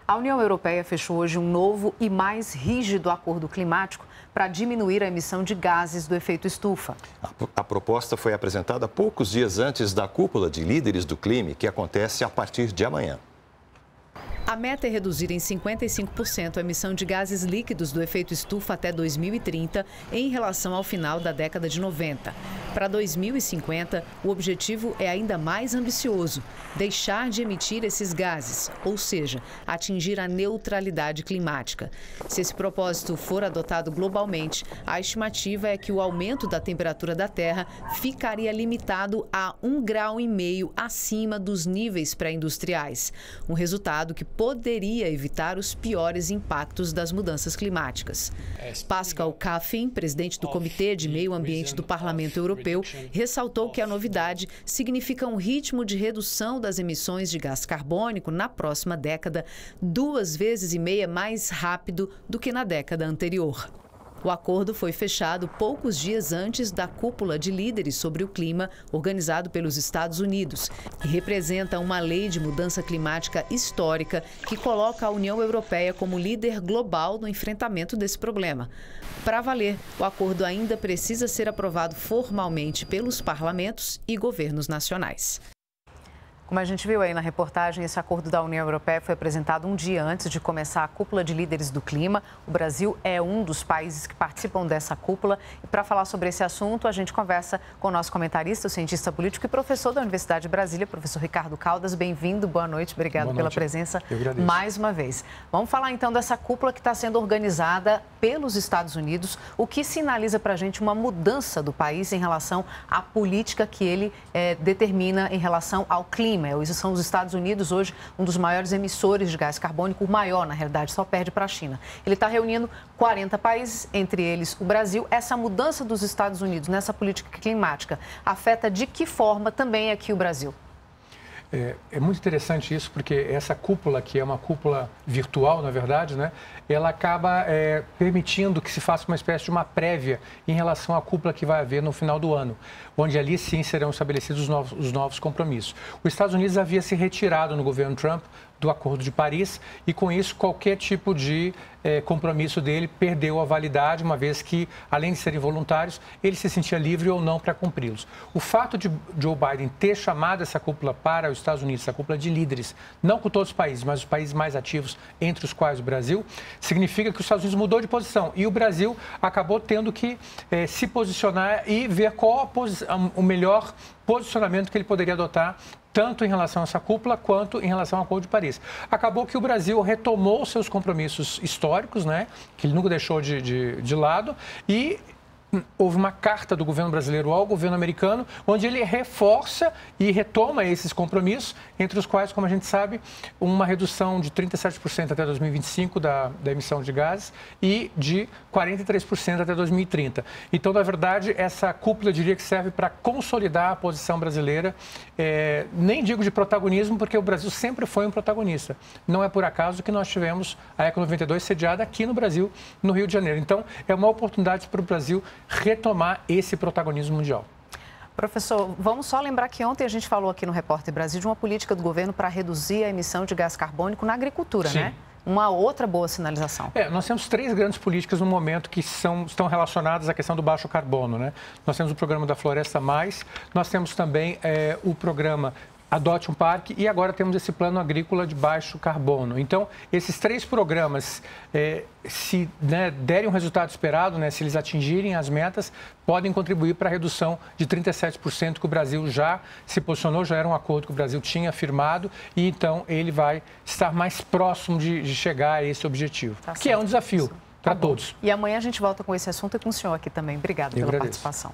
A União Europeia fechou hoje um novo e mais rígido acordo climático para diminuir a emissão de gases do efeito estufa. A proposta foi apresentada poucos dias antes da cúpula de líderes do clima, que acontece a partir de amanhã. A meta é reduzir em 55% a emissão de gases líquidos do efeito estufa até 2030, em relação ao final da década de 90. Para 2050, o objetivo é ainda mais ambicioso: deixar de emitir esses gases, ou seja, atingir a neutralidade climática. Se esse propósito for adotado globalmente, a estimativa é que o aumento da temperatura da Terra ficaria limitado a 1,5 graus acima dos níveis pré-industriais. Um resultado que poderia evitar os piores impactos das mudanças climáticas. Pascal Canfin, presidente do Comitê de Meio Ambiente do Parlamento Europeu, ressaltou que a novidade significa um ritmo de redução das emissões de gás carbônico na próxima década 2,5 vezes mais rápido do que na década anterior. O acordo foi fechado poucos dias antes da cúpula de líderes sobre o clima, organizado pelos Estados Unidos, e representa uma lei de mudança climática histórica que coloca a União Europeia como líder global no enfrentamento desse problema. Para valer, o acordo ainda precisa ser aprovado formalmente pelos parlamentos e governos nacionais. Como a gente viu aí na reportagem, esse acordo da União Europeia foi apresentado um dia antes de começar a cúpula de líderes do clima. O Brasil é um dos países que participam dessa cúpula. E para falar sobre esse assunto, a gente conversa com o nosso comentarista, o cientista político e professor da Universidade de Brasília, professor Ricardo Caldas. Bem-vindo, boa noite, obrigado pela presença mais uma vez. Vamos falar então dessa cúpula que está sendo organizada pelos Estados Unidos, o que sinaliza para a gente uma mudança do país em relação à política que ele determina em relação ao clima. São os Estados Unidos hoje um dos maiores emissores de gás carbônico, o maior, na realidade, só perde para a China. Ele está reunindo 40 países, entre eles o Brasil. Essa mudança dos Estados Unidos nessa política climática afeta de que forma também aqui o Brasil? É muito interessante isso, porque essa cúpula, que é uma cúpula virtual, na verdade, né, ela acaba permitindo que se faça uma espécie de uma prévia em relação à cúpula que vai haver no final do ano, onde ali sim serão estabelecidos os novos compromissos. Os Estados Unidos havia se retirado no governo Trump do Acordo de Paris e, com isso, qualquer tipo de compromisso dele perdeu a validade, uma vez que, além de serem voluntários, ele se sentia livre ou não para cumpri-los. O fato de Joe Biden ter chamado essa cúpula para os Estados Unidos, essa cúpula de líderes, não com todos os países, mas os países mais ativos, entre os quais o Brasil, significa que os Estados Unidos mudou de posição e o Brasil acabou tendo que se posicionar e ver qual o melhor posicionamento que ele poderia adotar, tanto em relação a essa cúpula quanto em relação ao Acordo de Paris. Acabou que o Brasil retomou seus compromissos históricos, né, que ele nunca deixou de lado, e houve uma carta do governo brasileiro ao governo americano, onde ele reforça e retoma esses compromissos, entre os quais, como a gente sabe, uma redução de 37% até 2025 da emissão de gases e de 43% até 2030. Então, na verdade, essa cúpula, eu diria que serve para consolidar a posição brasileira, nem digo de protagonismo, porque o Brasil sempre foi um protagonista. Não é por acaso que nós tivemos a Eco 92 sediada aqui no Brasil, no Rio de Janeiro. Então, é uma oportunidade para o Brasil retomar esse protagonismo mundial. Professor, vamos só lembrar que ontem a gente falou aqui no Repórter Brasil de uma política do governo para reduzir a emissão de gás carbônico na agricultura, Sim. né? Uma outra boa sinalização. Nós temos 3 grandes políticas no momento que estão relacionadas à questão do baixo carbono, né? Nós temos o programa da Floresta Mais, nós temos também o programa Adote um Parque e agora temos esse plano agrícola de baixo carbono. Então, esses 3 programas, se derem o resultado esperado, se eles atingirem as metas, podem contribuir para a redução de 37% que o Brasil já se posicionou, já era um acordo que o Brasil tinha firmado e então ele vai estar mais próximo de chegar a esse objetivo, que é um desafio para todos. E amanhã a gente volta com esse assunto e com o senhor aqui também. Obrigada pela participação.